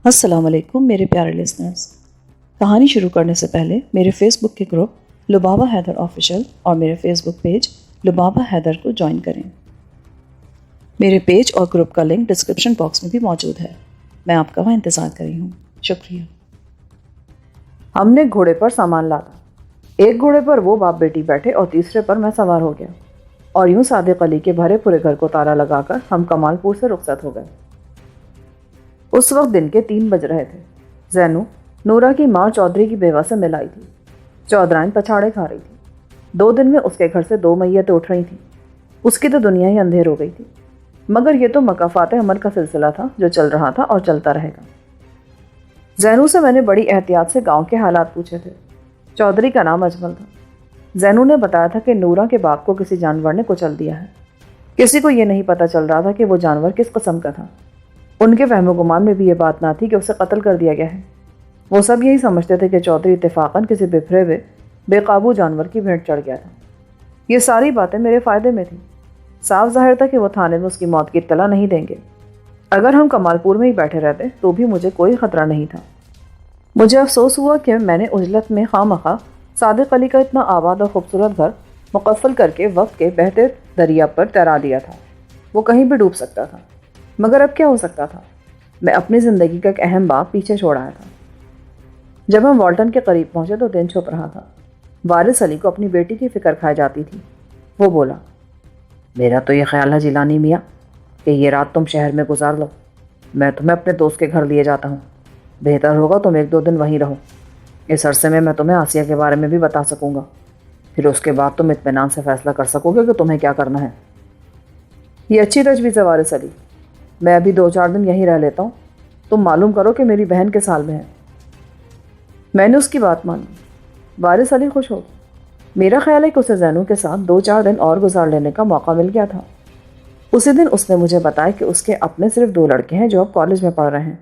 السلام علیکم میرے پیارے لسنرز۔ کہانی شروع کرنے سے پہلے میرے فیس بک کے گروپ لبابہ حیدر آفیشیل اور میرے فیس بک پیج لبابہ حیدر کو جوائن کریں۔ میرے پیج اور گروپ کا لنک ڈسکرپشن باکس میں بھی موجود ہے۔ میں آپ کا وہاں انتظار کر رہی ہوں۔ شکریہ۔ ہم نے گھوڑے پر سامان لادا۔ ایک گھوڑے پر وہ باپ بیٹی بیٹھے اور تیسرے پر میں سوار ہو گیا، اور یوں صادق علی کے بھرے پورے گھر کو تالا لگا کر ہم کمال پور سے رخصت ہو گئے۔ اس وقت دن کے 3 بج رہے تھے۔ زینو نورا کی ماں چودھری کی بیوہ سے مل آئی تھی۔ چودھرائن پچھاڑے کھا رہی تھی۔ 2 دن میں اس کے گھر سے 2 میتیں اٹھ رہی تھیں۔ اس کی تو دنیا ہی اندھیر ہو گئی تھی، مگر یہ تو مکافات عمل کا سلسلہ تھا جو چل رہا تھا اور چلتا رہے گا۔ زینو سے میں نے بڑی احتیاط سے گاؤں کے حالات پوچھے تھے۔ چودھری کا نام اجمل تھا۔ زینو نے بتایا تھا کہ نورا کے باپ کو کسی جانور نے کچل دیا ہے۔ کسی کو یہ نہیں پتہ چل رہا تھا کہ وہ جانور کس قسم کا تھا۔ ان کے فہم و گمان میں بھی یہ بات نہ تھی کہ اسے قتل کر دیا گیا ہے۔ وہ سب یہی سمجھتے تھے کہ چودھری اتفاقاً کسی بپھرے ہوئے بے قابو جانور کی بھینٹ چڑھ گیا تھا۔ یہ ساری باتیں میرے فائدے میں تھیں۔ صاف ظاہر تھا کہ وہ تھانے میں اس کی موت کی اطلاع نہیں دیں گے۔ اگر ہم کمال پور میں ہی بیٹھے رہتے تو بھی مجھے کوئی خطرہ نہیں تھا۔ مجھے افسوس ہوا کہ میں نے عجلت میں خواہ مخواہ صادق علی کا اتنا آباد اور خوبصورت گھر مقفل کر کے وقت کے بہتے دریا پر تیرا دیا تھا۔ وہ کہیں بھی ڈوب سکتا تھا، مگر اب کیا ہو سکتا تھا؟ میں اپنی زندگی کا ایک اہم باب پیچھے چھوڑ آیا تھا۔ جب ہم والٹن کے قریب پہنچے تو دن چھپ رہا تھا۔ وارث علی کو اپنی بیٹی کی فکر کھائی جاتی تھی۔ وہ بولا، میرا تو یہ خیال ہے جیلانی میاں کہ یہ رات تم شہر میں گزار لو۔ میں تمہیں اپنے دوست کے گھر لیے جاتا ہوں۔ بہتر ہوگا تم 1-2 دن وہیں رہو۔ اس عرصے میں تمہیں آسیہ کے بارے میں بھی بتا سکوں گا۔ پھر اس کے بعد تم اطمینان سے فیصلہ کر سکو گے کہ تمہیں کیا کرنا ہے۔ یہ اچھی تجویز ہے وارث علی۔ میں ابھی 2-4 دن یہیں رہ لیتا ہوں۔ تم معلوم کرو کہ میری بہن کے سال میں ہے۔ میں نے اس کی بات مانی۔ وارث علی خوش ہو گیا۔ میرا خیال ہے کہ اسے زینو کے ساتھ 2-4 دن اور گزار لینے کا موقع مل گیا تھا۔ اسی دن اس نے مجھے بتایا کہ اس کے اپنے صرف 2 لڑکے ہیں جو اب کالج میں پڑھ رہے ہیں،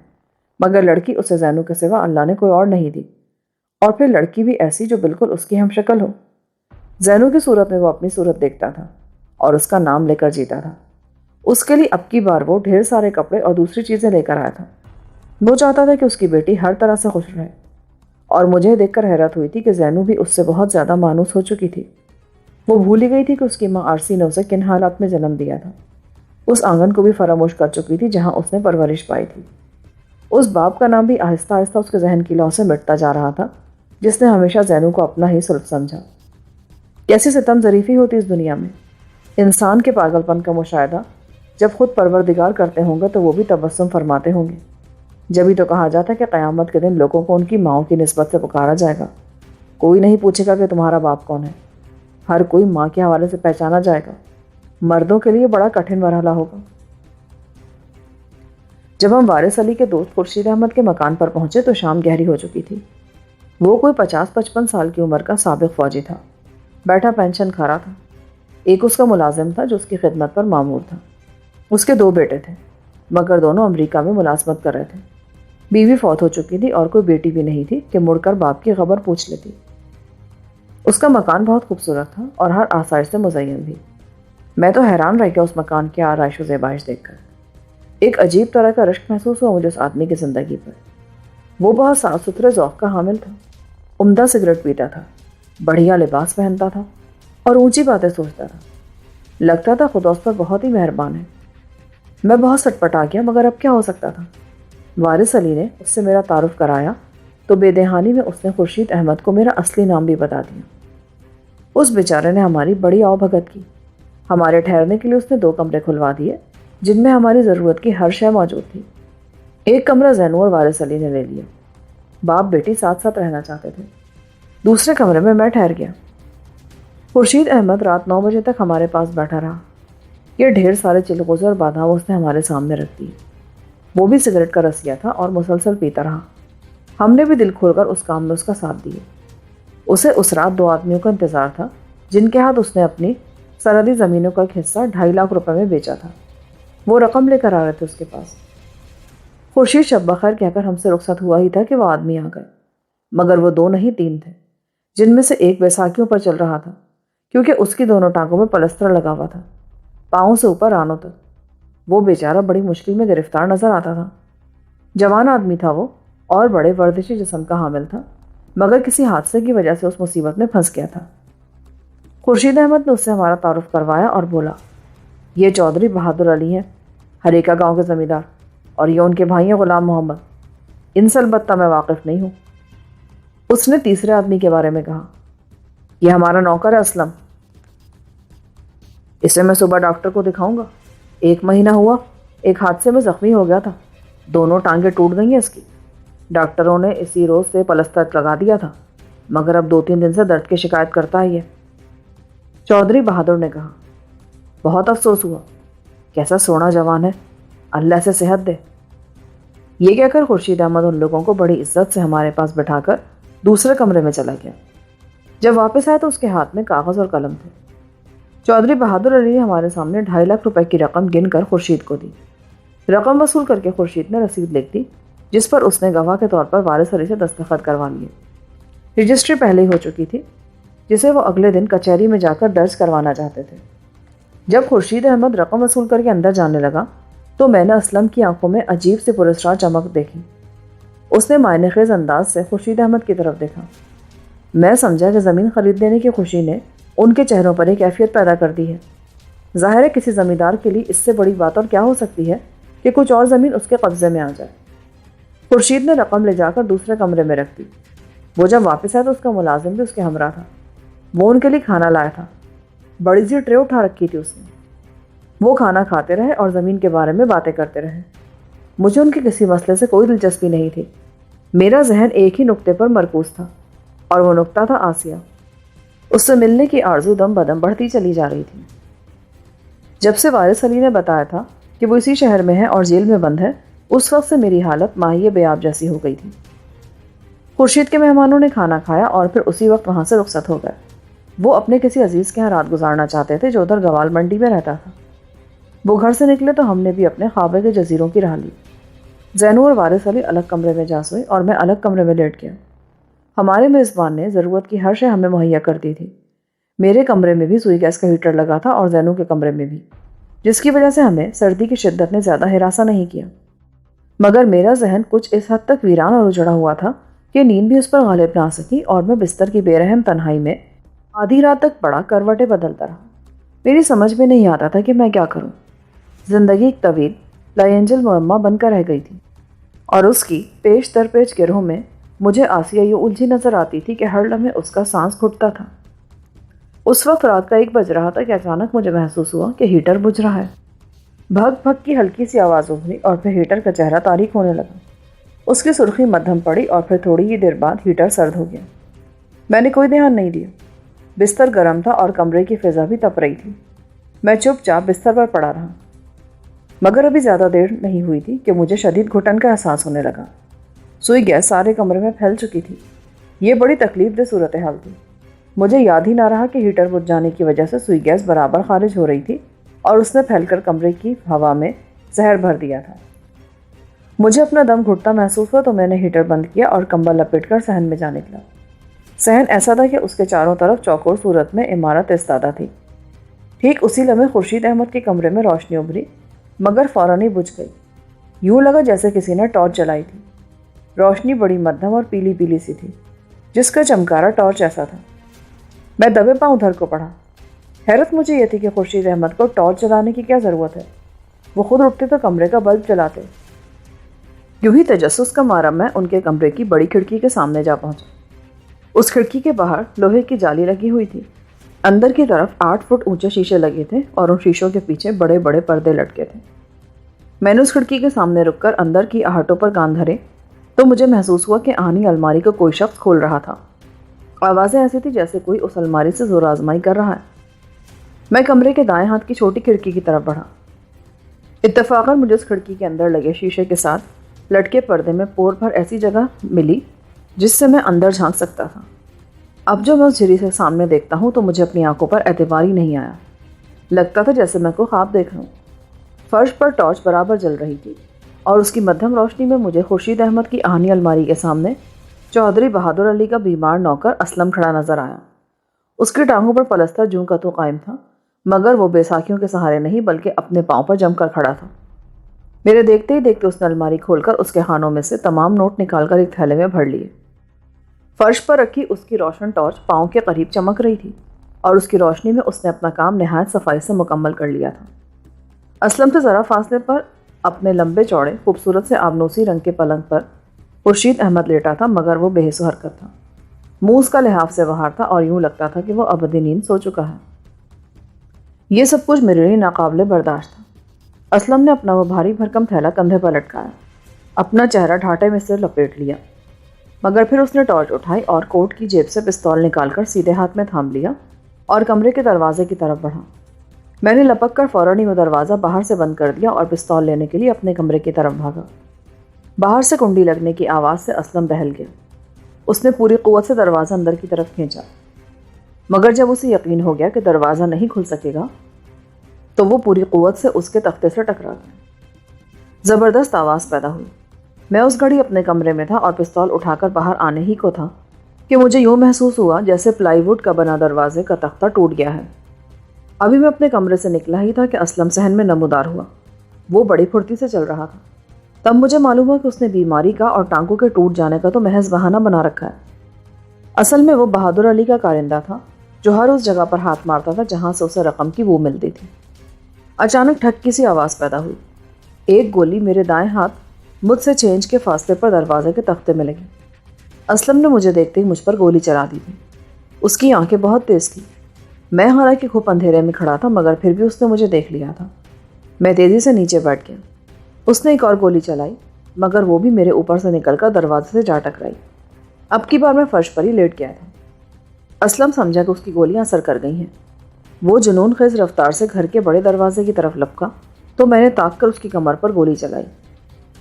مگر لڑکی اسے زینو کے سوا اللہ نے کوئی اور نہیں دی، اور پھر لڑکی بھی ایسی جو بالکل اس کی ہم شکل ہو۔ زینو کی صورت میں وہ اپنی صورت دیکھتا تھا اور اس کا نام لے کر جیتا تھا۔ اس کے لیے اب کی بار وہ ڈھیر سارے کپڑے اور دوسری چیزیں لے کر آیا تھا۔ وہ چاہتا تھا کہ اس کی بیٹی ہر طرح سے خوش رہے، اور مجھے دیکھ کر حیرت ہوئی تھی کہ زینو بھی اس سے بہت زیادہ مانوس ہو چکی تھی۔ وہ بھول ہی گئی تھی کہ اس کی ماں آرسی نے اسے کن حالات میں جنم دیا تھا۔ اس آنگن کو بھی فراموش کر چکی تھی جہاں اس نے پرورش پائی تھی۔ اس باپ کا نام بھی آہستہ آہستہ اس کے ذہن کی لو سے مٹتا جا رہا تھا جس نے ہمیشہ زینو کو اپنا ہی سلف سمجھا۔ کیسی ستم ظریفی ہوتی اس دنیا میں۔ انسان کے پاگل پن کا مشاہدہ جب خود پروردگار کرتے ہوں گے تو وہ بھی تبسم فرماتے ہوں گے۔ جبھی تو کہا جاتا ہے کہ قیامت کے دن لوگوں کو ان کی ماؤں کی نسبت سے پکارا جائے گا۔ کوئی نہیں پوچھے گا کہ تمہارا باپ کون ہے۔ ہر کوئی ماں کے حوالے سے پہچانا جائے گا۔ مردوں کے لیے بڑا کٹھن مرحلہ ہوگا۔ جب ہم وارث علی کے دوست خورشید احمد کے مکان پر پہنچے تو شام گہری ہو چکی تھی۔ وہ کوئی 50-55 سال کی عمر کا سابق فوجی تھا۔ بیٹھا پینشن کھا رہا تھا۔ ایک اس کا ملازم تھا جو اس کی خدمت پر مامور تھا۔ اس کے 2 بیٹے تھے، مگر دونوں امریکہ میں ملازمت کر رہے تھے۔ بیوی فوت ہو چکی تھی اور کوئی بیٹی بھی نہیں تھی کہ مڑ کر باپ کی خبر پوچھ لیتی۔ اس کا مکان بہت خوبصورت تھا اور ہر آسائش سے مزین بھی۔ میں تو حیران رہ گیا اس مکان کی آرائش و زیبائش دیکھ کر۔ ایک عجیب طرح کا رشک محسوس ہوا مجھے اس آدمی کی زندگی پر۔ وہ بہت صاف ستھرے ذوق کا حامل تھا۔ عمدہ سگریٹ پیتا تھا، بڑھیا لباس پہنتا تھا اور اونچی باتیں سوچتا تھا۔ لگتا تھا خدا اس پر بہت ہی مہربان ہے۔ میں بہت سٹپٹا گیا، مگر اب کیا ہو سکتا تھا۔ وارث علی نے اس سے میرا تعارف کرایا تو بے دہانی میں اس نے خورشید احمد کو میرا اصلی نام بھی بتا دیا۔ اس بیچارے نے ہماری بڑی آؤ بھگت کی۔ ہمارے ٹھہرنے کے لیے اس نے 2 کمرے کھلوا دیے جن میں ہماری ضرورت کی ہر شے موجود تھی۔ ایک کمرہ زینو اور وارث علی نے لے لیا۔ باپ بیٹی ساتھ ساتھ رہنا چاہتے تھے۔ دوسرے کمرے میں ٹھہر گیا۔ خورشید احمد رات 9 بجے تک ہمارے پاس بیٹھا رہا۔ یہ ڈھیر سارے چلغوزے اور بادام اس نے ہمارے سامنے رکھ دی۔ وہ بھی سگریٹ کا رسیا تھا اور مسلسل پیتا رہا۔ ہم نے بھی دل کھول کر اس کام میں اس کا ساتھ دیے۔ اسے اس رات 2 آدمیوں کا انتظار تھا جن کے ہاتھ اس نے اپنی سرحدی زمینوں کا ایک حصہ 2.5 لاکھ روپے میں بیچا تھا۔ وہ رقم لے کر آ رہے تھے اس کے پاس۔ خورشید شب بخیر کہہ کر ہم سے رخصت ہوا ہی تھا کہ وہ آدمی آ گئے، مگر وہ 2 نہیں 3 تھے، جن میں سے ایک بیساکھیوں پر چل رہا تھا کیونکہ اس کی دونوں ٹانگوں میں پلستر لگا ہوا تھا، پاؤں سے اوپر رانوں تک۔ وہ بیچارہ بڑی مشکل میں گرفتار نظر آتا تھا۔ جوان آدمی تھا وہ اور بڑے ورزشی جسم کا حامل تھا، مگر کسی حادثے کی وجہ سے اس مصیبت میں پھنس گیا تھا۔ خورشید احمد نے اس سے ہمارا تعارف کروایا اور بولا، یہ چودھری بہادر علی ہیں، ہریکا گاؤں کے زمیندار، اور یہ ان کے بھائی ہیں غلام محمد۔ ان سے البتہ میں واقف نہیں ہوں۔ اس نے تیسرے آدمی کے بارے میں کہا، یہ ہمارا نوکر ہے اسلم، اسے میں صبح ڈاکٹر کو دکھاؤں گا۔ 1 مہینہ ہوا، ایک حادثے میں زخمی ہو گیا تھا، دونوں ٹانگیں ٹوٹ گئی ہیں اس کی۔ ڈاکٹروں نے اسی روز سے پلستر لگا دیا تھا، مگر اب 2-3 دن سے درد کی شکایت کرتا ہے یہ۔ چودھری بہادر نے کہا، بہت افسوس ہوا، کیسا سونا جوان ہے، اللہ سے صحت دے۔ یہ کہہ کر خورشید احمد ان لوگوں کو بڑی عزت سے ہمارے پاس بٹھا کر دوسرے کمرے میں چلا گیا۔ جب واپس آیا تو اس کے ہاتھ میں کاغذ اور قلم تھے۔ چودھری بہادر علی نے ہمارے سامنے 2.5 لاکھ روپے کی رقم گن کر خورشید کو دی۔ رقم وصول کر کے خورشید نے رسید لکھ دی، جس پر اس نے گواہ کے طور پر وارث علی سے دستخط کروا لیے۔ رجسٹری پہلے ہی ہو چکی تھی، جسے وہ اگلے دن کچہری میں جا کر درج کروانا چاہتے تھے۔ جب خورشید احمد رقم وصول کر کے اندر جانے لگا تو میں نے اسلم کی آنکھوں میں عجیب سی پراسرار چمک دیکھی۔ اس نے معنی خیز انداز سے خورشید احمد کی طرف دیکھا۔ میں سمجھا کہ زمین خرید لینے کی خوشی نے ان کے چہروں پر ایک کیفیت پیدا کر دی ہے۔ ظاہر ہے کسی زمیندار کے لیے اس سے بڑی بات اور کیا ہو سکتی ہے کہ کچھ اور زمین اس کے قبضے میں آ جائے۔ خورشید نے رقم لے جا کر دوسرے کمرے میں رکھ دی۔ وہ جب واپس آیا تو اس کا ملازم بھی اس کے ہمراہ تھا۔ وہ ان کے لیے کھانا لایا تھا، بڑی سی ٹرے اٹھا رکھی تھی اس نے۔ وہ کھانا کھاتے رہے اور زمین کے بارے میں باتیں کرتے رہے۔ مجھے ان کے کسی مسئلے سے کوئی دلچسپی نہیں تھی۔ میرا ذہن ایک ہی نقطے پر مرکوز تھا، اور وہ نقطہ تھا آسیہ۔ اس سے ملنے کی آرزو دم بدم بڑھتی چلی جا رہی تھی۔ جب سے وارث علی نے بتایا تھا کہ وہ اسی شہر میں ہے اور جیل میں بند ہے، اس وقت سے میری حالت ماہی بیاب جیسی ہو گئی تھی۔ خورشید کے مہمانوں نے کھانا کھایا اور پھر اسی وقت وہاں سے رخصت ہو گئے۔ وہ اپنے کسی عزیز کے یہاں رات گزارنا چاہتے تھے جو ادھر گوال منڈی میں رہتا تھا۔ وہ گھر سے نکلے تو ہم نے بھی اپنے خوابے کے جزیروں کی راہ لی۔ زینو اور وارث علی الگ کمرے میں جا سوئے اور میں الگ کمرے میں لیٹ گیا۔ ہمارے میزبان نے ضرورت کی ہر شے ہمیں مہیا کر دی تھی۔ میرے کمرے میں بھی سوئی گیس کا ہیٹر لگا تھا اور زینو کے کمرے میں بھی، جس کی وجہ سے ہمیں سردی کی شدت نے زیادہ ہراساں نہیں کیا۔ مگر میرا ذہن کچھ اس حد تک ویران اور اجڑا ہوا تھا کہ نیند بھی اس پر غالب نہ آ سکی، اور میں بستر کی بے رحم تنہائی میں آدھی رات تک پڑا کروٹیں بدلتا رہا۔ میری سمجھ میں نہیں آتا تھا کہ میں کیا کروں۔ زندگی ایک طویل لائنجل معمہ بن کر رہ گئی تھی، اور اس کی پیش در پیش گرہوں میں مجھے آسیہ یہ الجھی نظر آتی تھی کہ ہر لمحے اس کا سانس گھٹتا تھا۔ اس وقت رات کا 1 بج رہا تھا کہ اچانک مجھے محسوس ہوا کہ ہیٹر بجھ رہا ہے۔ بھگ بھگ کی ہلکی سی آواز ابھری اور پھر ہیٹر کا چہرہ تاریک ہونے لگا۔ اس کی سرخی مدھم پڑی اور پھر تھوڑی ہی دیر بعد ہیٹر سرد ہو گیا۔ میں نے کوئی دھیان نہیں دیا۔ بستر گرم تھا اور کمرے کی فضا بھی تپ رہی تھی۔ میں چپ چاپ بستر پر پڑا رہا، مگر ابھی زیادہ دیر نہیں ہوئی تھی کہ مجھے شدید گھٹن کا احساس ہونے لگا۔ سوئی گیس سارے کمرے میں پھیل چکی تھی۔ یہ بڑی تکلیف دہ صورتحال تھی۔ مجھے یاد ہی نہ رہا کہ ہیٹر بجھ جانے کی وجہ سے سوئی گیس برابر خارج ہو رہی تھی اور اس نے پھیل کر کمرے کی ہوا میں زہر بھر دیا تھا۔ مجھے اپنا دم گھٹتا محسوس ہوا تو میں نے ہیٹر بند کیا اور کمبل لپیٹ کر صحن میں جا نکلا۔ صحن ایسا تھا کہ اس کے چاروں طرف چوکور صورت میں عمارت استادہ تھی۔ ٹھیک اسی لمحے خورشید احمد کے کمرے میں روشنی ابھری، مگر فوراً ہی بجھ گئی۔ یوں لگا جیسے کسی نے ٹارچ جلائی تھی۔ روشنی بڑی مدھم اور پیلی پیلی سی تھی، جس کا چمکارا ٹارچ ایسا تھا۔ میں دبے پاؤں ادھر کو پڑھا۔ حیرت مجھے یہ تھی کہ خورشید احمد کو ٹارچ جلانے کی کیا ضرورت ہے؟ وہ خود اٹھتے تو کمرے کا بلب جلاتے۔ یوں ہی تجسس کا مارا میں ان کے کمرے کی بڑی کھڑکی کے سامنے جا پہنچا۔ اس کھڑکی کے باہر لوہے کی جالی لگی ہوئی تھی۔ اندر کی طرف 8 فٹ اونچے شیشے لگے تھے اور ان شیشوں کے پیچھے بڑے بڑے پردے لٹکے تھے۔ میں نے اس کھڑکی کے سامنے رک کر اندر کی آہٹوں پر کان دھرے تو مجھے محسوس ہوا کہ آہنی الماری کو کوئی شخص کھول رہا تھا۔ آوازیں ایسی تھی جیسے کوئی اس الماری سے زور آزمائی کر رہا ہے۔ میں کمرے کے دائیں ہاتھ کی چھوٹی کھڑکی کی طرف بڑھا۔ اتفاقاً مجھے اس کھڑکی کے اندر لگے شیشے کے ساتھ لٹکے پردے میں پور بھر ایسی جگہ ملی جس سے میں اندر جھانک سکتا تھا۔ اب جو میں اس جھری سے سامنے دیکھتا ہوں تو مجھے اپنی آنکھوں پر اعتبار ہی نہیں آیا۔ لگتا تھا جیسے میں کوئی خواب دیکھ رہا ہوں۔ فرش پر ٹارچ برابر جل رہی تھی اور اس کی مدھم روشنی میں مجھے خورشید احمد کی آہنی الماری کے سامنے چودھری بہادر علی کا بیمار نوکر اسلم کھڑا نظر آیا۔ اس کی ٹانگوں پر پلستر جوں کا تو قائم تھا، مگر وہ بیساکھیوں کے سہارے نہیں بلکہ اپنے پاؤں پر جم کر کھڑا تھا۔ میرے دیکھتے ہی دیکھتے اس نے الماری کھول کر اس کے خانوں میں سے تمام نوٹ نکال کر ایک تھیلے میں بھر لیے۔ فرش پر رکھی اس کی روشن ٹارچ پاؤں کے قریب چمک رہی تھی اور اس کی روشنی میں اس نے اپنا کام نہایت صفائی سے مکمل کر لیا تھا۔ اسلم سے ذرا فاصلے پر اپنے لمبے چوڑے خوبصورت سے آبنوسی رنگ کے پلنگ پر خورشید احمد لیٹا تھا، مگر وہ بے حس و حرکت تھا۔ منہ اس کا لحاف سے باہر تھا اور یوں لگتا تھا کہ وہ ابدی نیند سو چکا ہے۔ یہ سب کچھ میرے لیے ناقابل برداشت تھا۔ اسلم نے اپنا وہ بھاری بھرکم تھیلا کندھے پر لٹکایا، اپنا چہرہ ڈھانٹے میں سے لپیٹ لیا، مگر پھر اس نے ٹارچ اٹھائی اور کوٹ کی جیب سے پستول نکال کر سیدھے ہاتھ میں تھام لیا اور کمرے کے دروازے کی طرف بڑھا۔ میں نے لپک کر فوراً ہی وہ دروازہ باہر سے بند کر دیا اور پستول لینے کے لیے اپنے کمرے کی طرف بھاگا۔ باہر سے کنڈی لگنے کی آواز سے اسلم دہل گیا۔ اس نے پوری قوت سے دروازہ اندر کی طرف کھینچا، مگر جب اسے یقین ہو گیا کہ دروازہ نہیں کھل سکے گا تو وہ پوری قوت سے اس کے تختے سے ٹکرا گیا۔ زبردست آواز پیدا ہوئی۔ میں اس گھڑی اپنے کمرے میں تھا اور پستول اٹھا کر باہر آنے ہی کو تھا کہ مجھے یوں محسوس ہوا جیسے پلائی ووڈ کا بنا دروازے کا تختہ ٹوٹ گیا ہے۔ ابھی میں اپنے کمرے سے نکلا ہی تھا کہ اسلم صحن میں نمودار ہوا۔ وہ بڑی پھرتی سے چل رہا تھا۔ تب مجھے معلوم ہوا کہ اس نے بیماری کا اور ٹانگوں کے ٹوٹ جانے کا تو محض بہانہ بنا رکھا ہے۔ اصل میں وہ بہادر علی کا کارندہ تھا جو ہر اس جگہ پر ہاتھ مارتا تھا جہاں سے اسے رقم کی بو ملتی تھی۔ اچانک ٹھکی سی آواز پیدا ہوئی۔ ایک گولی میرے دائیں ہاتھ مجھ سے 6 انچ کے فاصلے پر دروازے کے تختے میں لگی۔ اسلم نے مجھے دیکھتے ہی مجھ پر گولی چلا دی تھی۔ اس کی آنکھیں بہت تیز تھیں۔ میں حالانکہ خوب اندھیرے میں کھڑا تھا مگر پھر بھی اس نے مجھے دیکھ لیا تھا۔ میں تیزی سے نیچے بیٹھ گیا۔ اس نے ایک اور گولی چلائی مگر وہ بھی میرے اوپر سے نکل کر دروازے سے جا ٹکرائی۔ اب کی بار میں فرش پر ہی لیٹ گیا تھا۔ اسلم سمجھا کہ اس کی گولیاں اثر کر گئی ہیں۔ وہ جنون خیز رفتار سے گھر کے بڑے دروازے کی طرف لپکا تو میں نے تاک کر اس کی کمر پر گولی چلائی۔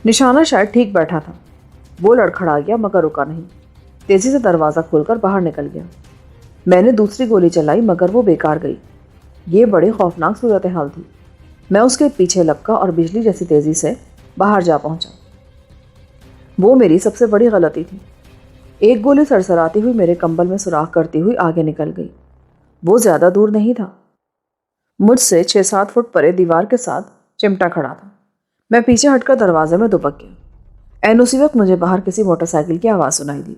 نشانہ شاید ٹھیک بیٹھا تھا۔ وہ لڑکھڑا گیا مگر رکا نہیں، تیزی سے دروازہ کھول کر باہر نکل گیا۔ میں نے دوسری گولی چلائی مگر وہ بیکار گئی۔ یہ بڑی خوفناک صورتحال تھی۔ میں اس کے پیچھے لپکا اور بجلی جیسی تیزی سے باہر جا پہنچا۔ وہ میری سب سے بڑی غلطی تھی۔ ایک گولی سرسراتی ہوئی میرے کمبل میں سوراخ کرتی ہوئی آگے نکل گئی۔ وہ زیادہ دور نہیں تھا، مجھ سے 6-7 فٹ پرے دیوار کے ساتھ چمٹا کھڑا تھا۔ میں پیچھے ہٹ کر دروازے میں دبک گیا۔ عین اسی وقت مجھے باہر کسی موٹر سائیکل کی آواز سنائی دی۔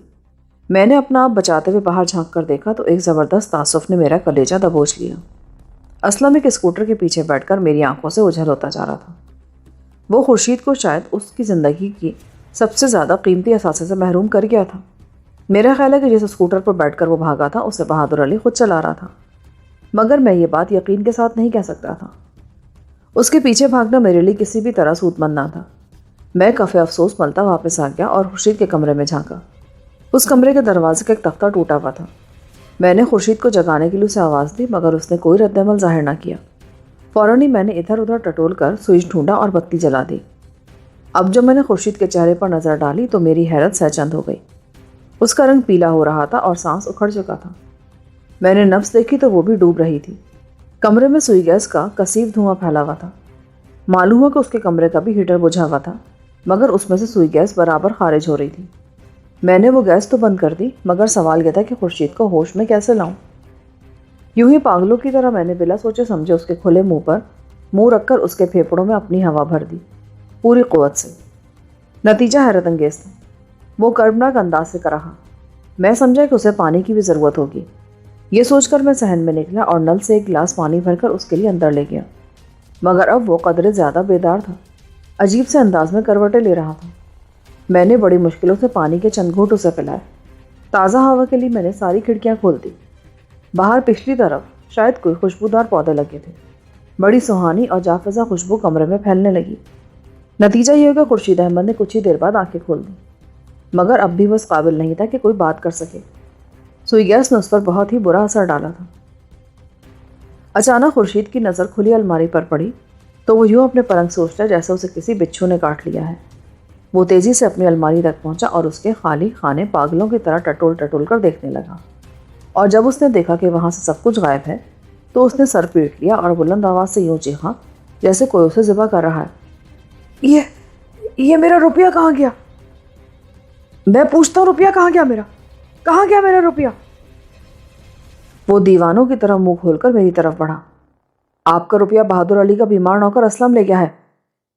میں نے اپنا آپ بچاتے ہوئے باہر جھانک کر دیکھا تو ایک زبردست تعصف نے میرا کلیجہ دبوچ لیا۔ اسلم ایک اسکوٹر کے پیچھے بیٹھ کر میری آنکھوں سے اوجھل ہوتا جا رہا تھا۔ وہ خورشید کو شاید اس کی زندگی کی سب سے زیادہ قیمتی اثاثے سے محروم کر گیا تھا۔ میرا خیال ہے کہ جس اسکوٹر پر بیٹھ کر وہ بھاگا تھا اسے بہادر علی خود چلا رہا تھا، مگر میں یہ بات یقین کے ساتھ نہیں کہہ سکتا تھا۔ اس کے پیچھے بھاگنا میرے لیے کسی بھی طرح سود مند نہ تھا۔ میں کفِ افسوس ملتا واپس آ گیا اور خورشید کے کمرے میں جھانکا۔ اس کمرے کے دروازے کا ایک تختہ ٹوٹا ہوا تھا۔ میں نے خورشید کو جگانے کے لیے اسے آواز دی مگر اس نے کوئی رد عمل ظاہر نہ کیا۔ فوراً ہی میں نے ادھر ادھر ٹٹول کر سوئچ ڈھونڈا اور بتی جلا دی۔ اب جب میں نے خورشید کے چہرے پر نظر ڈالی تو میری حیرت سہ چند ہو گئی۔ اس کا رنگ پیلا ہو رہا تھا اور سانس اکھڑ چکا تھا۔ میں نے نبض دیکھی تو وہ بھی ڈوب رہی تھی۔ کمرے میں سوئی گیس کا کثیف دھواں پھیلا ہوا تھا۔ معلوم ہوا کہ اس کے کمرے کا بھی ہیٹر بجھا ہوا تھا مگر اس میں سے سوئی گیس برابر خارج ہو رہی تھی۔ میں نے وہ گیس تو بند کر دی مگر سوال یہ تھا کہ خورشید کو ہوش میں کیسے لاؤں۔ یوں ہی پاگلوں کی طرح میں نے بلا سوچے سمجھے اس کے کھلے منہ پر منہ رکھ کر اس کے پھیپھڑوں میں اپنی ہوا بھر دی پوری قوت سے۔ نتیجہ حیرت انگیز تھا۔ وہ کربناک انداز سے کہا۔ میں سمجھا کہ اسے پانی کی بھی ضرورت ہوگی۔ یہ سوچ کر میں صحن میں نکلا اور نل سے ایک گلاس پانی بھر کر اس کے لیے اندر لے گیا، مگر اب وہ قدرے زیادہ بیدار تھا، عجیب سے انداز میں کروٹیں لے رہا تھا۔ میں نے بڑی مشکلوں سے پانی کے چند گھونٹ اسے پلائے۔ تازہ ہوا کے لیے میں نے ساری کھڑکیاں کھول دی۔ باہر پچھلی طرف شاید کوئی خوشبودار پودے لگے تھے۔ بڑی سہانی اور جافزا خوشبو کمرے میں پھیلنے لگی۔ نتیجہ یہ ہو کہ خورشید احمد نے کچھ ہی دیر بعد آنکھیں کھول دیں، مگر اب بھی وہ اس قابل نہیں تھا کہ کوئی بات کر سکے۔ سوئی گیس نے اس پر بہت ہی برا اثر ڈالا تھا۔ اچانک خورشید کی نظر کھلی الماری پر پڑی تو وہ یوں اپنے پلنگ سے اٹھا جیسے اسے کسی بچھو نے کاٹ لیا ہے۔ وہ تیزی سے اپنی الماری تک پہنچا اور اس کے خالی خانے پاگلوں کی طرح ٹٹول ٹٹول کر دیکھنے لگا، اور جب اس نے دیکھا کہ وہاں سے سب کچھ غائب ہے تو اس نے سر پیٹ لیا اور بلند آواز سے یوں چیخا جیسے کوئی اسے ذبح کر رہا ہے۔ یہ میرا روپیہ کہاں گیا؟ میں پوچھتا ہوں روپیہ کہاں گیا میرا؟ کہاں گیا میرا روپیہ؟ وہ دیوانوں کی طرح منہ کھول کر میری طرف بڑھا۔ آپ کا روپیہ بہادر علی کا بیمار نوکر اسلم لے گیا ہے۔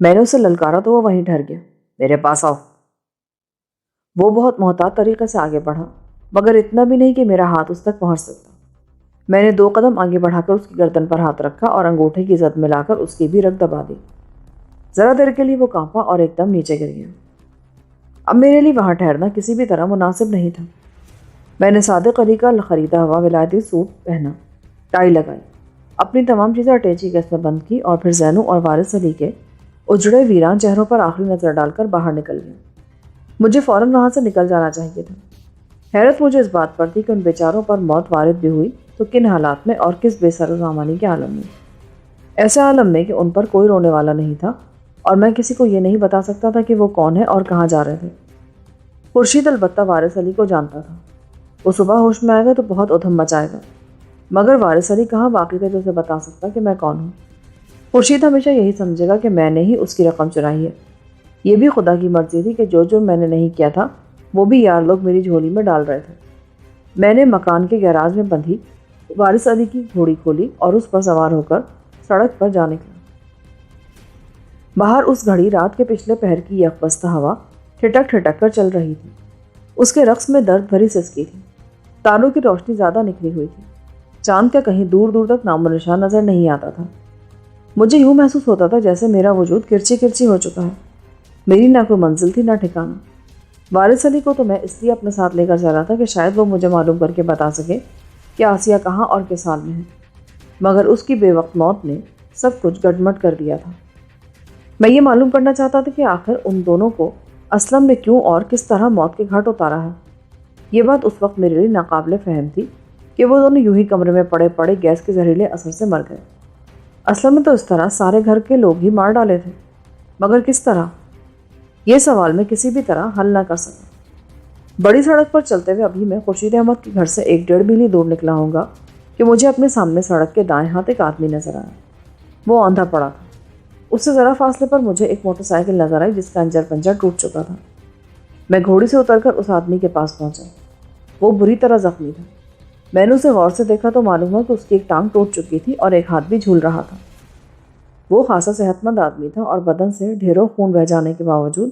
میں نے اسے للکارا تو وہ وہیں ٹھہر گیا. میرے پاس آؤ. وہ بہت محتاط طریقے سے آگے بڑھا، مگر اتنا بھی نہیں کہ میرا ہاتھ اس تک پہنچ سکتا. میں نے 2 قدم آگے بڑھا کر اس کی گردن پر ہاتھ رکھا اور انگوٹھے کی زد ملا کر اس کی بھی رگ دبا دی. ذرا دیر کے لیے وہ کانپا اور ایک دم نیچے گر گیا. اب میرے لیے وہاں ٹھہرنا کسی بھی طرح مناسب نہیں تھا. میں نے صادق علی کا خریدا ہوا ولایتی سوٹ پہنا، ٹائی لگائی، اپنی تمام چیزیں اٹیچی کیس میں بند کی اور پھر زینو اور وارث علی کے اجڑے ویران چہروں پر آخری نظر ڈال کر باہر نکل گیا. مجھے فوراً وہاں سے نکل جانا چاہیے تھا. حیرت مجھے اس بات پر تھی کہ ان بیچاروں پر موت وارد بھی ہوئی تو کن حالات میں اور کس بے سر و سامانی کے عالم میں. ایسے عالم میں کہ ان پر کوئی رونے والا نہیں تھا اور میں کسی کو یہ نہیں بتا سکتا تھا کہ وہ کون ہے اور کہاں جا رہے تھے. خورشید البتہ وارث علی کو جانتا تھا. وہ صبح ہوش میں آئے گا تو بہت ادھم مچائے گا، مگر وارث علی کہاں واقعی تھا جو اسے بتا سکتا کہ میں کون ہوں. خورشید ہمیشہ یہی سمجھے گا کہ میں نے ہی اس کی رقم چرائی ہے. یہ بھی خدا کی مرضی تھی کہ جو جرم میں نے نہیں کیا تھا وہ بھی یار لوگ میری جھولی میں ڈال رہے تھے. میں نے مکان کے گیراج میں بندھی وارث علی کی گھوڑی کھولی اور اس پر سوار ہو کر سڑک پر جا نکلا. باہر اس گھڑی رات کے پچھلے پہر کی یکبستہ ہوا ٹھٹک ٹھٹک کر چل رہی تھی. اس کے رقص میں درد بھری سسکی تھی. تاروں کی روشنی زیادہ نکلی ہوئی تھی. چاند کا کہیں دور دور تک نام و نشان نظر نہیں آتا تھا. مجھے یوں محسوس ہوتا تھا جیسے میرا وجود کرچی کرچی ہو چکا ہے. میری نہ کوئی منزل تھی نہ ٹھکانہ. وارث علی کو تو میں اس لیے اپنے ساتھ لے کر چلا تھا کہ شاید وہ مجھے معلوم کر کے بتا سکے کہ آسیہ کہاں اور کس حال میں ہے، مگر اس کی بے وقت موت نے سب کچھ گڈمٹ کر دیا تھا. میں یہ معلوم کرنا چاہتا تھا کہ آخر ان دونوں کو اسلم نے کیوں اور کس طرح موت کے گھاٹ اتارا ہے. یہ بات اس وقت میرے لیے ناقابل فہم تھی کہ وہ دونوں یوں ہی کمرے میں پڑے پڑے گیس کے زہریلے اثر سے مر گئے. اسلم نے تو اس طرح سارے گھر کے لوگ ہی مار ڈالے تھے، مگر کس طرح؟ یہ سوال میں کسی بھی طرح حل نہ کر سکا. بڑی سڑک پر چلتے ہوئے ابھی میں خورشید احمد کے گھر سے 1-1.5 میل دور نکلا ہوں گا کہ مجھے اپنے سامنے سڑک کے دائیں ہاتھ ایک آدمی نظر آیا. وہ آندھا پڑا تھا. اس سے ذرا فاصلے پر مجھے ایک موٹر سائیکل نظر آئی جس کا انجر پنجر ٹوٹ چکا تھا. میں گھوڑی سے اتر کر اس آدمی کے پاس پہنچا. وہ بری طرح زخمی تھا. میں نے اسے غور سے دیکھا تو معلوم ہوا کہ اس کی ایک ٹانگ ٹوٹ چکی تھی اور ایک ہاتھ بھی جھول رہا تھا. وہ خاصا صحت مند آدمی تھا اور بدن سے ڈھیروں خون بہہ جانے کے باوجود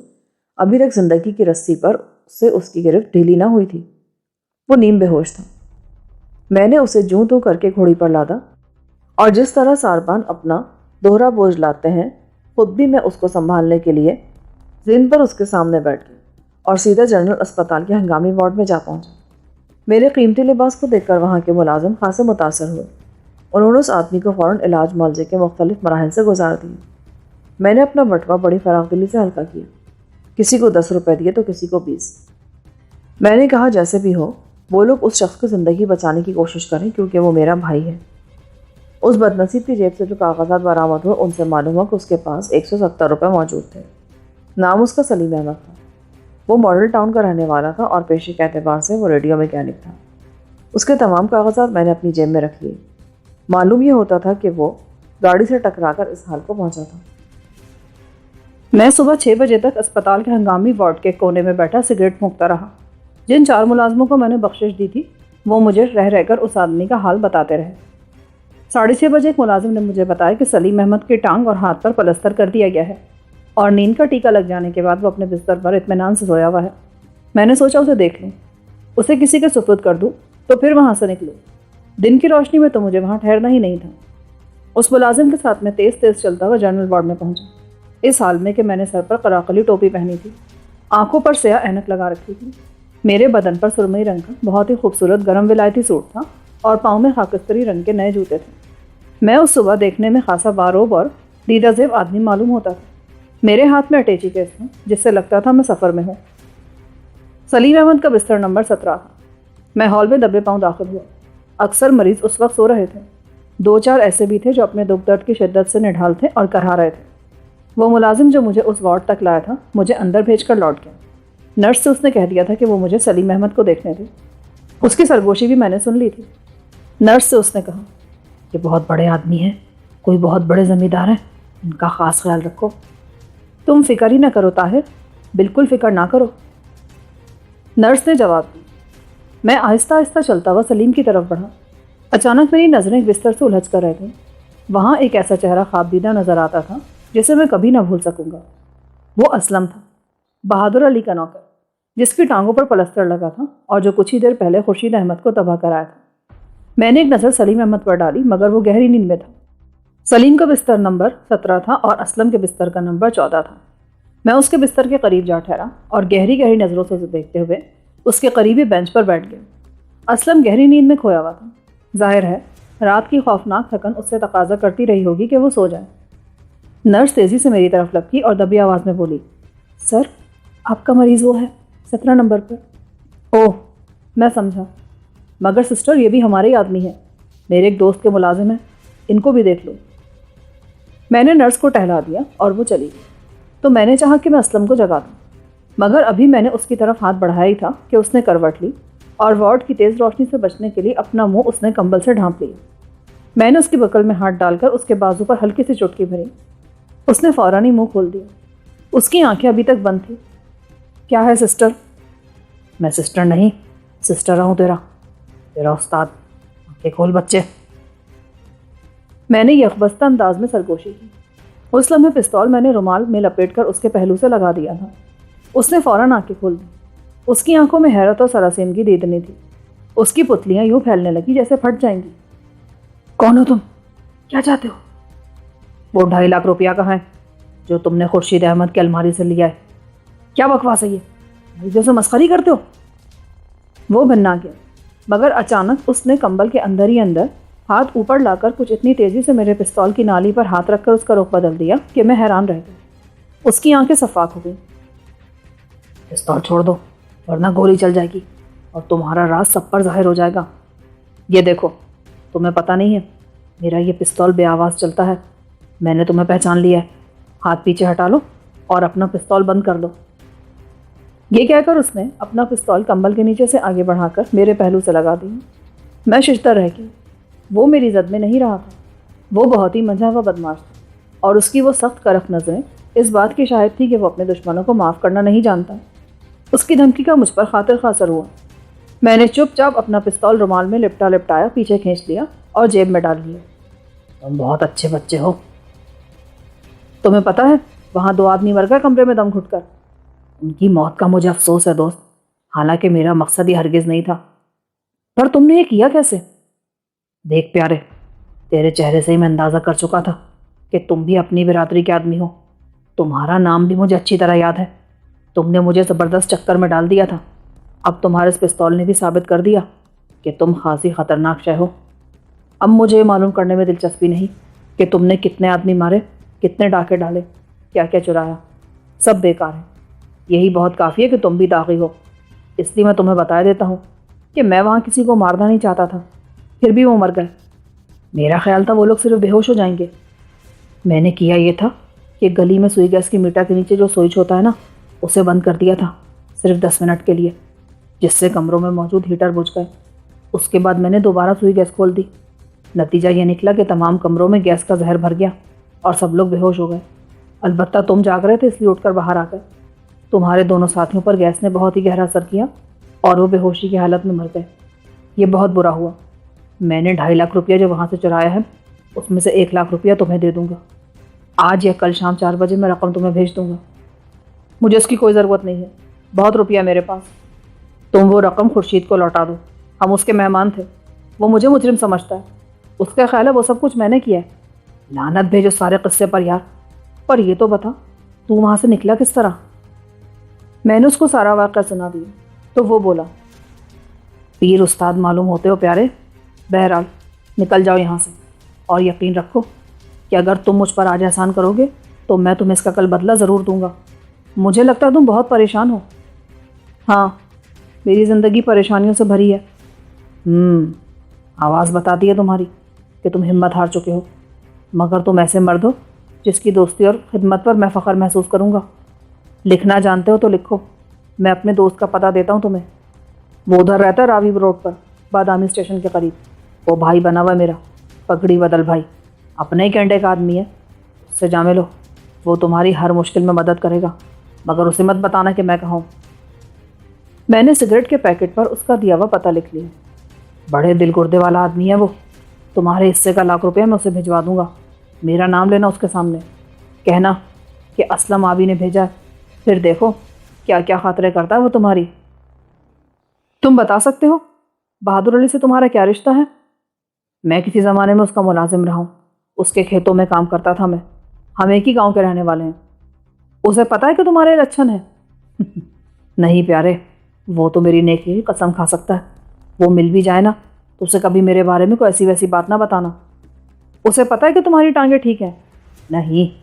ابھی تک زندگی کی رسی پر سے اس کی گرفت ڈھیلی نہ ہوئی تھی. وہ نیم بے ہوش تھا. میں نے اسے جوں تو کر کے گھوڑی پر لادا اور جس طرح ساربان اپنا دوہرا بوجھ لاتے ہیں خود بھی میں اس کو سنبھالنے کے لیے زین پر اس کے سامنے بیٹھ گئی اور سیدھا جنرل اسپتال کے ہنگامی وارڈ میں جا پہنچا. میرے قیمتی لباس کو دیکھ کر وہاں کے ملازم خاصے متاثر ہوئے. انہوں نے اس آدمی کو فوراً علاج معالجے کے مختلف مراحل سے گزار دیے. میں نے اپنا بٹوا بڑی فراخ دلی سے ہلکا کیا. کسی کو 10 روپے دیے تو کسی کو 20. میں نے کہا جیسے بھی ہو وہ لوگ اس شخص کی زندگی بچانے کی کوشش کریں کیونکہ وہ میرا بھائی ہے. اس بدنصیب کی جیب سے جو کاغذات برآمد ہوئے ان سے معلوم ہوا کہ اس کے پاس 170 روپے موجود تھے. نام اس کا سلیم احمد تھا. وہ ماڈل ٹاؤن کا رہنے والا تھا اور پیشے کے اعتبار سے وہ ریڈیو میکینک تھا. اس کے تمام کاغذات میں نے اپنی جیب میں رکھ لیے. معلوم یہ ہوتا تھا کہ وہ گاڑی سے ٹکرا کر اس حال کو پہنچا تھا. میں صبح 6 بجے تک اسپتال کے ہنگامی وارڈ کے کونے میں بیٹھا سگریٹ پھونکتا رہا. جن 4 ملازموں کو میں نے بخشش دی تھی وہ مجھے رہ رہ کر اس آدمی کا حال بتاتے رہے. 6:30 بجے ایک ملازم نے مجھے بتایا کہ سلیم احمد کی ٹانگ اور ہاتھ پر پلستر کر دیا گیا ہے اور نیند کا ٹیکا لگ جانے کے بعد وہ اپنے بستر پر اطمینان سے سویا ہوا ہے. میں نے سوچا اسے دیکھ لوں، اسے کسی کے سپرد کر دوں تو پھر وہاں سے نکلوں. دن کی روشنی میں تو مجھے وہاں ٹھہرنا ہی نہیں تھا. اس ملازم کے ساتھ میں تیز تیز چلتا ہوا جنرل وارڈ میں پہنچا، اس حال میں کہ میں نے سر پر قراقلی ٹوپی پہنی تھی، آنکھوں پر سیاہ اینک لگا رکھی تھی. میرے بدن پر سرمئی رنگ کا بہت ہی خوبصورت گرم ولایتی سوٹ تھا اور پاؤں میں خاکستری رنگ کے نئے جوتے تھے. میں اس صبح دیکھنے میں خاصا باروب اور دیدہ زیب آدمی معلوم ہوتا تھا. میرے ہاتھ میں اٹیچی کیس تھا جس سے لگتا تھا میں سفر میں ہوں. سلیم احمد کا بستر نمبر 17 تھا. میں ہال میں دبے پاؤں داخل ہوا. اکثر مریض اس وقت سو رہے تھے. 2-4 ایسے بھی تھے جو اپنے دکھ درد کی شدت سے نڈھال تھے اور کرا رہے تھے. وہ ملازم جو مجھے اس وارڈ تک لایا تھا مجھے اندر بھیج کر لوٹ گیا. نرس سے اس نے کہہ دیا تھا کہ وہ مجھے سلیم احمد کو دیکھنے تھے. اس کی سرگوشی بھی میں نے سن لی تھی. نرس سے اس نے کہا کہ بہت بڑے آدمی ہیں، کوئی بہت بڑے زمیندار ہیں، ان کا خاص خیال رکھو. تم فکر ہی نہ کرو طاہر، بالکل فکر نہ کرو، نرس نے جواب دی. میں آہستہ آہستہ چلتا ہوا سلیم کی طرف بڑھا. اچانک میری نظریں ایک بستر سے الجھ کر رہ گئیں. وہاں ایک ایسا چہرہ خواب دیدہ نظر آتا تھا جسے میں کبھی نہ بھول سکوں گا۔ وہ اسلم تھا، بہادر علی کا نوکر، جس کی ٹانگوں پر پلستر لگا تھا اور جو کچھ ہی دیر پہلے خورشید احمد کو تباہ کرایا تھا۔ میں نے ایک نظر سلیم احمد پر ڈالی مگر وہ گہری نیند میں تھا۔ سلیم کا بستر نمبر 17 تھا اور اسلم کے بستر کا نمبر 14 تھا۔ میں اس کے بستر کے قریب جا ٹھہرا اور گہری گہری نظروں سے دیکھتے ہوئے اس کے قریبی بینچ پر بیٹھ گیا۔ اسلم گہری نیند میں کھویا ہوا تھا۔ ظاہر ہے رات کی خوفناک تھکن اس سے تقاضا کرتی رہی ہوگی کہ وہ سو جائے۔ نرس تیزی سے میری طرف لپکی اور دبی آواز میں بولی، سر آپ کا مریض وہ ہے 17 نمبر پر۔ اوہ، میں سمجھا، مگر سسٹر یہ بھی ہمارے ہی آدمی ہے، میرے ایک دوست کے ملازم ہیں، ان کو بھی دیکھ لو۔ میں نے نرس کو ٹہلا دیا اور وہ چلی گئی تو میں نے چاہا کہ میں اسلم کو جگا دوں، مگر ابھی میں نے اس کی طرف ہاتھ بڑھایا ہی تھا کہ اس نے کروٹ لی اور وارڈ کی تیز روشنی سے بچنے کے لیے اپنا منہ اس نے کمبل سے ڈھانپ لیا۔ میں نے اس کی بکل میں ہاتھ ڈال کر اس کے بازو پر ہلکی سی چٹکی بھری۔ اس نے فوراً ہی منہ کھول دیا۔ اس کی آنکھیں ابھی تک بند تھیں۔ کیا ہے سسٹر؟ میں سسٹر نہیں، سسٹر ہوں تیرا استاد۔ آنکھیں کھول بچے۔ میں نے یکبستہ انداز میں سرگوشی کی۔ اس لمحے پستول میں نے رومال میں لپیٹ کر اس کے پہلو سے لگا دیا تھا۔ اس نے فوراً آنکھیں کھول دی۔ اس کی آنکھوں میں حیرت اور سراسیمگی دیدنی تھی۔ اس کی پتلیاں یوں پھیلنے لگی جیسے پھٹ جائیں گی۔ کون ہو تم؟ کیا چاہتے ہو؟ وہ 2.5 لاکھ روپیہ کا ہے جو تم نے خورشید احمد کی الماری سے لیا ہے۔ کیا بکواس ہے یہ؟ مریضوں سے مسخری کرتے ہو؟ وہ بھنا گیا، مگر اچانک اس نے کمبل کے اندر ہی اندر ہاتھ اوپر لا کر کچھ اتنی تیزی سے میرے پستول کی نالی پر ہاتھ رکھ کر اس کا رخ بدل دیا کہ میں حیران رہ گئی۔ اس کی آنکھیں صفاق ہو گئی۔ پستول چھوڑ دو ورنہ گولی چل جائے گی اور تمہارا راز سب پر ظاہر ہو جائے گا۔ یہ دیکھو، تمہیں پتہ نہیں ہے میرا یہ پستول بے آواز چلتا ہے۔ میں نے تمہیں پہچان لیا ہے۔ ہاتھ پیچھے ہٹا لو اور اپنا پستول بند کر لو۔ یہ کہہ کر اس نے اپنا پستول کمبل کے نیچے سے آگے بڑھا کر میرے پہلو سے لگا دیا۔ میں ششدر رہ گئی۔ وہ میری زد میں نہیں رہا تھا۔ وہ بہت ہی منجھا ہوا بدماش تھا اور اس کی وہ سخت کرخ نظریں اس بات کی شاہد تھی کہ وہ اپنے دشمنوں کو معاف کرنا نہیں جانتا۔ اس کی دھمکی کا مجھ پر خاطر خواہ اثر ہوا۔ میں نے چپ چاپ اپنا پستول رومال میں لپٹایا پیچھے کھینچ لیا اور جیب میں ڈال لیا۔ تم بہت اچھے بچے ہو۔ تمہیں پتہ ہے وہاں 2 آدمی مر گئے کمرے میں دم گھٹ کر۔ ان کی موت کا مجھے افسوس ہے دوست، حالانکہ میرا مقصد یہ ہرگز نہیں تھا۔ پر تم نے یہ کیا کیسے؟ دیکھ پیارے، تیرے چہرے سے ہی میں اندازہ کر چکا تھا کہ تم بھی اپنی برادری کے آدمی ہو۔ تمہارا نام بھی مجھے اچھی طرح یاد ہے۔ تم نے مجھے زبردست چکر میں ڈال دیا تھا۔ اب تمہارے اس پستول نے بھی ثابت کر دیا کہ تم خاصی خطرناک شے ہو۔ اب مجھے یہ معلوم کرنے میں دلچسپی نہیں کہ تم نے کتنے آدمی مارے، کتنے ڈاکے ڈالے، کیا کیا چرایا۔ سب بیکار ہے۔ یہی بہت کافی ہے کہ تم بھی داغی ہو۔ اس لیے میں تمہیں بتا دیتا ہوں کہ میں وہاں کسی کو مارنا نہیں چاہتا تھا، پھر بھی وہ مر گئے۔ میرا خیال تھا وہ لوگ صرف بے ہوش ہو جائیں گے۔ میں نے کیا یہ تھا کہ گلی میں سوئی گیس کی میٹر کے نیچے جو سوئچ ہوتا ہے نا، اسے بند کر دیا تھا صرف 10 منٹ کے لیے، جس سے کمروں میں موجود ہیٹر بجھ گئے۔ اس کے بعد میں نے دوبارہ سوئی گیس کھول دی۔ نتیجہ یہ نکلا کہ تمام کمروں میں گیس کا زہر بھر گیا اور سب لوگ بے ہوش ہو گئے۔ البتہ تم جاگ رہے تھے اس لیے اٹھ کر باہر آ گئے۔ تمہارے دونوں ساتھیوں پر گیس نے بہت ہی گہرا اثر کیا اور وہ بے ہوشی کی حالت میں مر گئے۔ یہ بہت برا ہوا۔ میں نے 2.5 لاکھ روپیہ جو وہاں سے چرایا ہے اس میں سے 1 لاکھ روپیہ تمہیں دے دوں گا۔ آج یا کل شام 4 بجے میں رقم تمہیں بھیج دوں گا۔ مجھے اس کی کوئی ضرورت نہیں ہے، بہت روپیہ میرے پاس۔ تم وہ رقم خورشید کو لوٹا دو، ہم اس کے مہمان تھے، وہ مجھے مجرم سمجھتا ہے، اس کا خیال ہے وہ سب کچھ میں نے کیا ہے۔ لعنت بھیجو سارے قصے پر یار۔ پر یہ تو بتا تو وہاں سے نکلا کس طرح؟ میں نے اس کو سارا واقعہ سنا دیا تو وہ بولا، پیر استاد معلوم ہوتے ہو پیارے، بہرحال نکل جاؤ یہاں سے، اور یقین رکھو کہ اگر تم مجھ پر آج احسان کرو گے تو میں تمہیں اس کا کل بدلہ ضرور دوں گا۔ مجھے لگتا ہے تم بہت پریشان ہو۔ ہاں، میری زندگی پریشانیوں سے بھری ہے۔ آواز بتاتی ہے تمہاری کہ تم ہمت ہار چکے ہو، مگر تم ایسے مرد ہو جس کی دوستی اور خدمت پر میں فخر محسوس کروں گا۔ لکھنا جانتے ہو تو لکھو، میں اپنے دوست کا پتہ دیتا ہوں تمہیں۔ وہ ادھر رہتا ہے راوی روڈ پر، بادامی اسٹیشن کے قریب۔ وہ بھائی بنا ہوا ہے میرا، پگڑی بدل بھائی، اپنے ہی کینڈے کا آدمی ہے، اس سے جا ملو، وہ تمہاری ہر مشکل میں مدد کرے گا، مگر اسے مت بتانا کہ میں کہوں۔ میں نے سگریٹ کے پیکٹ پر اس کا دیا ہوا پتہ لکھ لیا۔ بڑے دل گردے والا آدمی ہے وہ، تمہارے حصے کا 1 لاکھ روپیہ میں اسے بھجوا دوں گا، میرا نام لینا اس کے سامنے۔ کہنا کہ اسلم آبی نے بھیجا ہے، پھر دیکھو کیا کیا خاطرے کرتا ہے وہ تمہاری۔ تم بتا سکتے ہو بہادر علی سے تمہارا کیا رشتہ ہے؟ میں کسی زمانے میں اس کا ملازم رہا ہوں، اس کے کھیتوں میں کام کرتا تھا میں، ہم ایک ہی گاؤں کے رہنے والے ہیں۔ اسے پتہ ہے کہ تمہارے لچھن ہے؟ نہیں پیارے، وہ تو میری نیکی کی قسم کھا سکتا ہے، وہ مل بھی جائے نا تو اسے کبھی میرے بارے میں کوئی ایسی ویسی بات نہ بتانا۔ اسے پتہ ہے کہ تمہاری ٹانگیں ٹھیک ہیں؟ نہیں،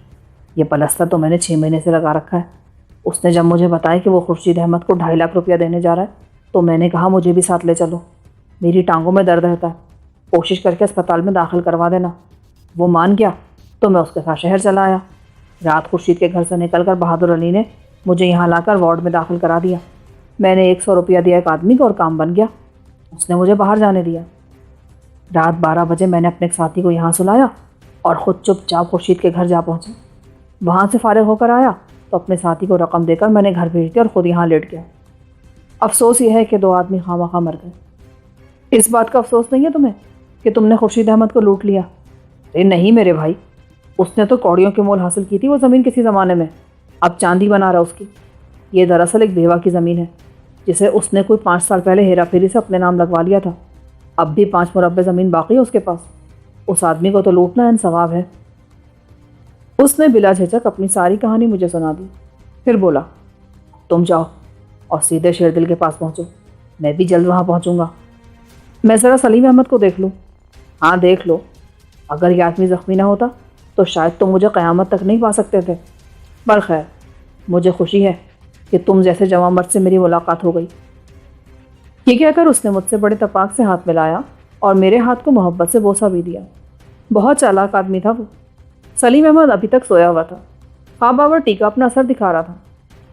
یہ پلستر تو میں نے 6 مہینے سے لگا رکھا ہے۔ اس نے جب مجھے بتایا کہ وہ خورشید احمد کو 2.5 لاکھ روپیہ دینے جا رہا ہے تو میں نے کہا مجھے بھی ساتھ لے چلو، میری ٹانگوں میں درد رہتا ہے، کوشش کر کے اسپتال میں داخل کروا دینا۔ وہ مان گیا تو میں اس کے ساتھ شہر چلا آیا۔ رات خورشید کے گھر سے نکل کر بہادر علی نے مجھے یہاں لا کر وارڈ میں داخل کرا دیا۔ میں نے 100 روپیہ دیا ایک آدمی کو اور کام بن گیا، اس نے مجھے باہر جانے دیا۔ رات 12 بجے میں نے اپنے ایک ساتھی کو یہاں سلایا اور خود چپ چاپ خورشید کے گھر جا پہنچا۔ وہاں سے فارغ ہو کر آیا تو اپنے ساتھی کو رقم دے کر میں نے گھر بھیج دیا اور خود یہاں لیٹ گیا۔ افسوس یہ ہے کہ 2 آدمی خواہ مخواہ مر گئے۔ اس بات کا افسوس نہیں ہے تمہیں کہ تم نے خورشید احمد کو لوٹ لیا؟ ارے نہیں میرے بھائی، اس نے تو کوڑیوں کے مول حاصل کی تھی وہ زمین کسی زمانے میں، اب چاندی بنا رہا اس کی۔ یہ دراصل ایک بیوہ کی زمین ہے جسے اس نے کوئی 5 سال پہلے ہیرا پھیری سے اپنے نام لگوا لیا تھا، اب بھی 5 مربع زمین باقی ہے اس کے پاس۔ اس آدمی کو تو لوٹنا انصواب ہے۔ اس نے بلا جھجک اپنی ساری کہانی مجھے سنا دی، پھر بولا تم جاؤ اور سیدھے شیر دل کے پاس پہنچو، میں بھی جلد وہاں پہنچوں گا۔ میں ذرا سلیم احمد کو دیکھ لوں۔ ہاں دیکھ لو، اگر یہ آدمی زخمی نہ ہوتا تو شاید تم مجھے قیامت تک نہیں پا سکتے تھے، پر خیر مجھے خوشی ہے کہ تم جیسے جواں مرد سے میری ملاقات ہو گئی۔ یہ کہہ کر اس نے مجھ سے بڑے تپاک سے ہاتھ ملایا اور میرے ہاتھ کو محبت سے بوسہ بھی دیا۔ بہت چالاک آدمی تھا وہ۔ سلیم احمد ابھی تک سویا ہوا تھا، خواب آور ٹیکا اپنا اثر دکھا رہا تھا۔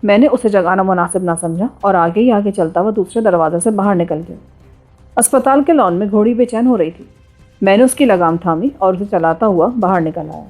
میں نے اسے جگانا مناسب نہ سمجھا اور آگے ہی آگے چلتا ہوا دوسرے دروازے سے باہر نکل گیا۔ اسپتال کے لان میں گھوڑی بے چین ہو رہی تھی۔ میں نے اس کی لگام تھامی اور اسے چلاتا ہوا باہر نکل آیا۔